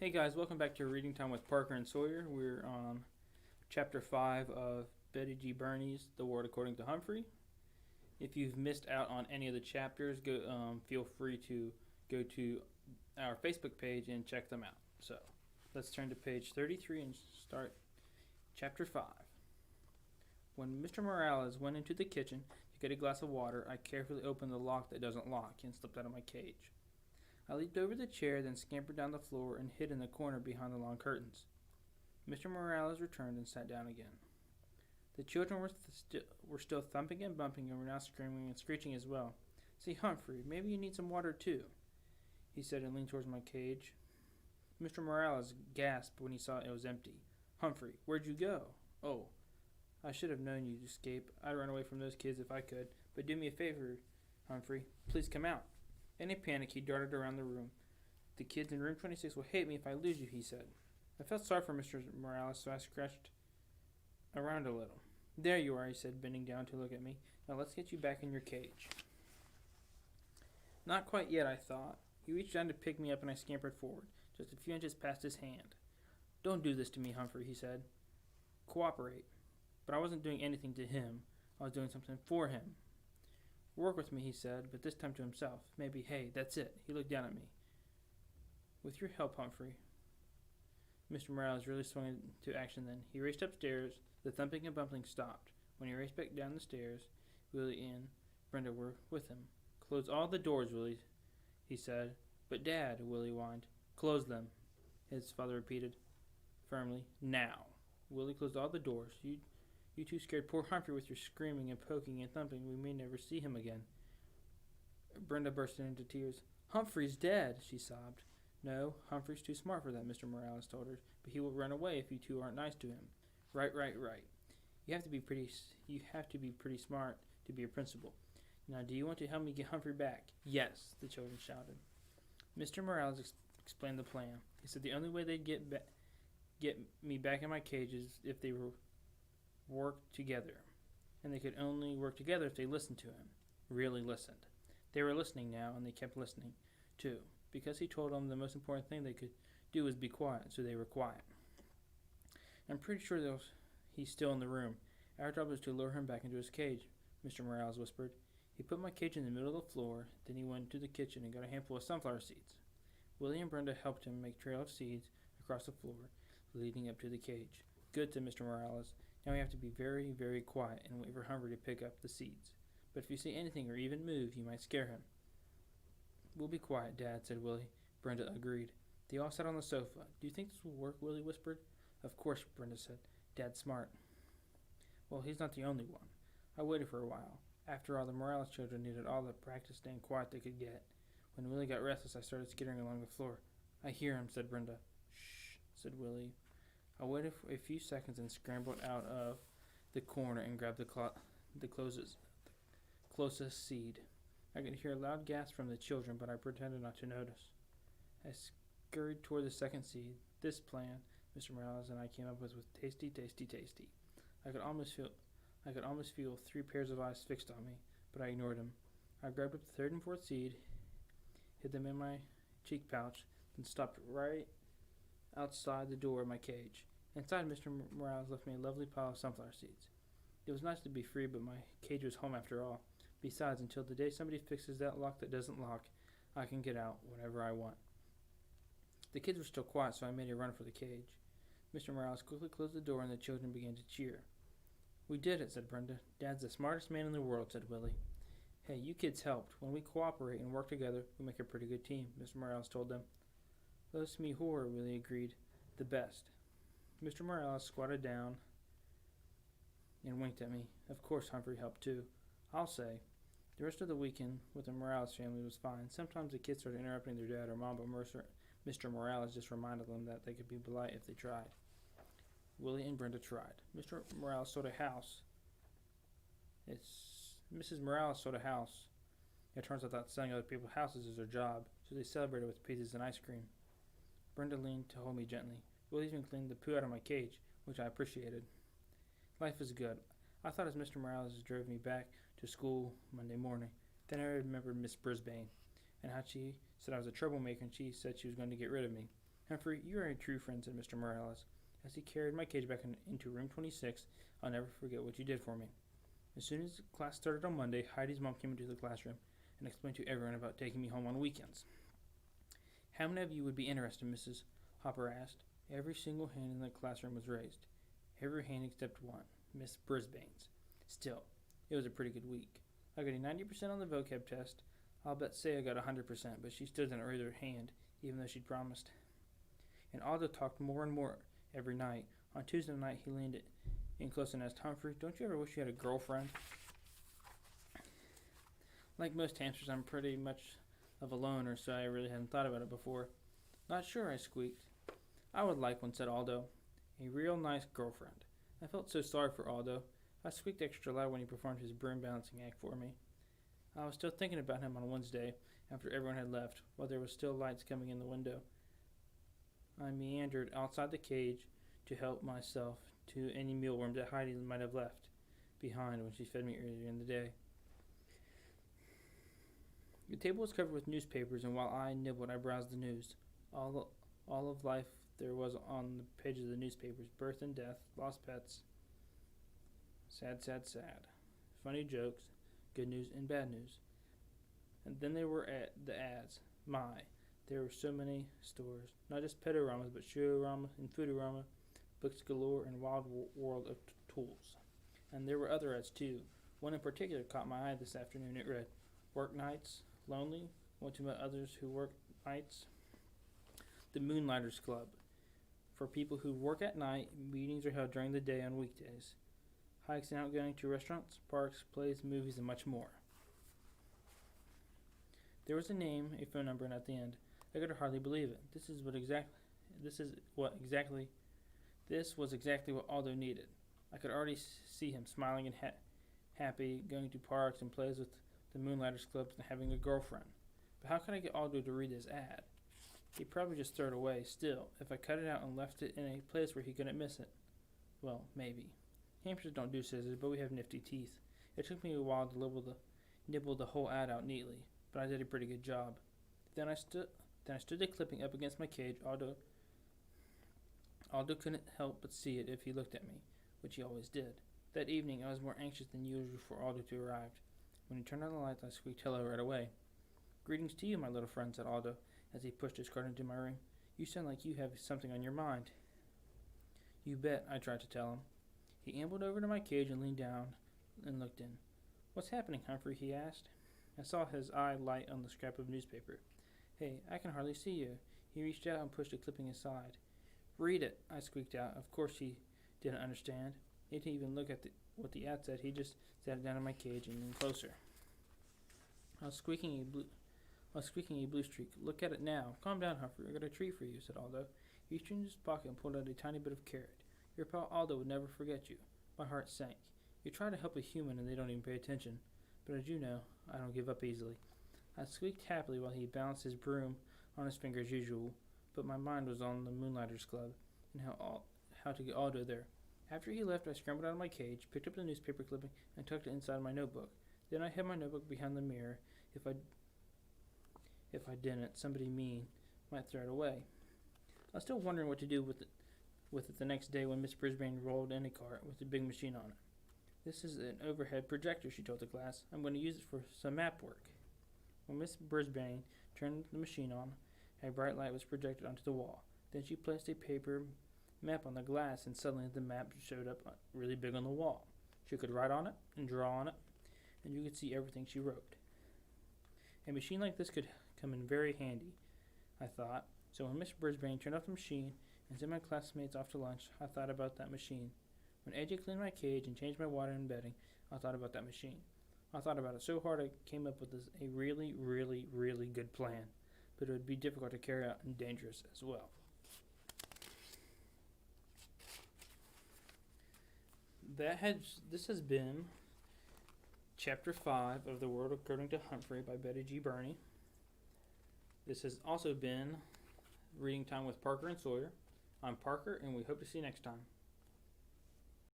Hey guys, welcome back to Reading Time with Parker and Sawyer. We're on Chapter 5 of Betty G. Burney's The World According to Humphrey. If you've missed out on any of the chapters, feel free to go to our Facebook page and check them out. So, let's turn to page 33 and start Chapter 5. When Mr. Morales went into the kitchen to get a glass of water, I carefully opened the lock that doesn't lock and slipped out of my cage. I leaped over the chair, then scampered down the floor and hid in the corner behind the long curtains. Mr. Morales returned and sat down again. The children were still thumping and bumping and were now screaming and screeching as well. "Say, Humphrey, maybe you need some water too," he said and leaned towards my cage. Mr. Morales gasped when he saw it was empty. "Humphrey, where'd you go?" "Oh, I should have known you'd escape. I'd run away from those kids if I could. But do me a favor, Humphrey. Please come out." In a panic, he darted around the room. "The kids in room 26 will hate me if I lose you," he said. I felt sorry for Mr. Morales, so I scratched around a little. "There you are," he said, bending down to look at me. "Now let's get you back in your cage." Not quite yet, I thought. He reached down to pick me up and I scampered forward, just a few inches past his hand. "Don't do this to me, Humphrey," he said. "Cooperate." But I wasn't doing anything to him. I was doing something for him. "Work with me," he said, but this time to himself. Maybe, hey, that's it. He looked down at me. "With your help, Humphrey." Mr. Morales really swung into action then. He raced upstairs. The thumping and bumping stopped. When he raced back down the stairs, Willie and Brenda were with him. "Close all the doors, Willie," he said. "But, Dad," Willie whined. "Close them," his father repeated firmly. "Now." Willie closed all the doors. You two scared poor Humphrey with your screaming and poking and thumping. We may never see him again." Brenda burst into tears. "Humphrey's dead," she sobbed. "No, Humphrey's too smart for that," Mr. Morales told her. "But he will run away if you two aren't nice to him." Right. You have to be pretty smart to be a principal. Now, do you want to help me get Humphrey back?" "Yes," the children shouted. Mr. Morales explained the plan. He said the only way they'd get me back in my cage is if they worked together. And they could only work together if they listened to him. Really listened. They were listening now, and they kept listening, too, because he told them the most important thing they could do was be quiet, so they were quiet. "I'm pretty sure he's still in the room. Our job is to lure him back into his cage," Mr. Morales whispered. He put my cage in the middle of the floor, then he went to the kitchen and got a handful of sunflower seeds. Willie and Brenda helped him make a trail of seeds across the floor, leading up to the cage. "Good," said Mr. Morales. "Now we have to be very, very quiet and wait for Humphrey to pick up the seeds. But if you say anything or even move, you might scare him." "We'll be quiet, Dad," said Willie. Brenda agreed. They all sat on the sofa. "Do you think this will work?" Willie whispered. "Of course," Brenda said. "Dad's smart." "Well, he's not the only one." I waited for a while. After all, the Morales children needed all the practice staying quiet they could get. When Willie got restless, I started skittering along the floor. "I hear him," said Brenda. "Shh," said Willie. I waited for a few seconds and scrambled out of the corner and grabbed the closest seed. I could hear a loud gasp from the children, but I pretended not to notice. I scurried toward the second seed. This plan Mr. Morales and I came up with was tasty, tasty, tasty. I could almost feel 3 pairs of eyes fixed on me, but I ignored them. I grabbed up the third and fourth seed, hid them in my cheek pouch, then stopped right outside the door of my cage. Inside, Mr. Morales left me a lovely pile of sunflower seeds. It was nice to be free, but my cage was home after all. Besides, until the day somebody fixes that lock that doesn't lock, I can get out whenever I want. The kids were still quiet, so I made a run for the cage. Mr. Morales quickly closed the door and the children began to cheer. "We did it," said Brenda. "Dad's the smartest man in the world," said Willie. "Hey, you kids helped. When we cooperate and work together, we make a pretty good team," Mr. Morales told them. "Those me whore," Willie agreed. "The best." Mr. Morales squatted down and winked at me. Of course, Humphrey helped too. I'll say. The rest of the weekend with the Morales family was fine. Sometimes the kids started interrupting their dad or mom, but Mr. Morales just reminded them that they could be polite if they tried. Willie and Brenda tried. Mr. Morales sold a house. Mrs. Morales sold a house. It turns out that selling other people's houses is her job, so they celebrated with pizzas and ice cream. Brenda leaned to hold me gently. Willie even cleaned the poo out of my cage, which I appreciated. Life was good. I thought as Mr. Morales drove me back to school Monday morning. Then I remembered Miss Brisbane, and how she said I was a troublemaker and she said she was going to get rid of me. Humphrey, you are a true friend, said Mr. Morales, as he carried my cage back into room 26. I'll never forget what you did for me. As soon as class started on Monday, Heidi's mom came into the classroom and explained to everyone about taking me home on weekends. How many of you would be interested, Mrs. Hopper asked. Every single hand in the classroom was raised. Every hand except one, Miss Brisbane's. Still, it was a pretty good week. I got a 90% on the vocab test. I'll bet say I got 100%, but she still didn't raise her hand, even though she'd promised. And Aldo talked more and more every night. On Tuesday night, he leaned in close and asked, Humphrey, don't you ever wish you had a girlfriend? Like most hamsters, I'm pretty much of a loner, so I really hadn't thought about it before. Not sure, I squeaked. I would like one, said Aldo. A real nice girlfriend. I felt so sorry for Aldo. I squeaked extra loud when he performed his broom balancing act for me. I was still thinking about him on Wednesday, after everyone had left, while there was still lights coming in the window. I meandered outside the cage to help myself to any mealworms that Heidi might have left behind when she fed me earlier in the day. The table was covered with newspapers, and while I nibbled, I browsed the news. All of life there was on the pages of the newspapers: birth and death, lost pets, sad, sad, sad, funny jokes, good news and bad news. And then there were the ads. There were so many stores, not just Petoramas, but Shurorama and Foodorama, books galore, and wild world of tools. And there were other ads too. One in particular caught my eye this afternoon. It read, work nights, lonely, want to meet others who work nights. The Moonlighters Club. For people who work at night, meetings are held during the day on weekdays. Hikes and outgoing to restaurants, parks, plays, movies, and much more. There was a name, a phone number, and at the end, I could hardly believe it. This was exactly what Aldo needed. I could already see him smiling and happy, going to parks and plays with the Moonlighters Clubs and having a girlfriend. But how could I get Aldo to read this ad? He'd probably just throw it away. Still, if I cut it out and left it in a place where he couldn't miss it. Well, maybe. Hamsters don't do scissors, but we have nifty teeth. It took me a while to nibble the whole ad out neatly, but I did a pretty good job. Then I stood the clipping up against my cage. Aldo couldn't help but see it if he looked at me, which he always did. That evening, I was more anxious than usual for Aldo to arrive. When he turned on the lights, I squeaked hello right away. Greetings to you, my little friend, said Aldo, as he pushed his cart into my room. You sound like you have something on your mind. You bet, I tried to tell him. He ambled over to my cage and leaned down and looked in. What's happening, Humphrey? He asked. I saw his eye light on the scrap of newspaper. Hey, I can hardly see you. He reached out and pushed a clipping aside. Read it, I squeaked out. Of course he didn't understand. He didn't even look at what the ad said. He just sat down in my cage and leaned closer. I was squeaking a blue streak. Look at it now. Calm down, Humphrey. I got a treat for you, said Aldo. He reached into his pocket and pulled out a tiny bit of carrot. Your pal Aldo would never forget you. My heart sank. You try to help a human and they don't even pay attention. But as you know, I don't give up easily. I squeaked happily while he balanced his broom on his finger as usual, but my mind was on the Moonlighters Club and how to get Aldo there. After he left, I scrambled out of my cage, picked up the newspaper clipping, and tucked it inside my notebook. Then I hid my notebook behind the mirror. If I didn't, somebody mean might throw it away. I was still wondering what to do with it the next day when Miss Brisbane rolled in a cart with a big machine on it. This is an overhead projector, she told the class. I'm going to use it for some map work. When Miss Brisbane turned the machine on, a bright light was projected onto the wall. Then she placed a paper map on the glass, and suddenly the map showed up really big on the wall. She could write on it and draw on it, and you could see everything she wrote. A machine like this could come in very handy, I thought. So when Miss Brisbane turned off the machine and sent my classmates off to lunch, I thought about that machine. When AJ cleaned my cage and changed my water and bedding, I thought about that machine. I thought about it so hard I came up with a really, really, really good plan, but it would be difficult to carry out and dangerous as well. This has been Chapter 5 of The World According to Humphrey by Betty G. Burney. This has also been Reading Time with Parker and Sawyer. I'm Parker, and we hope to see you next time.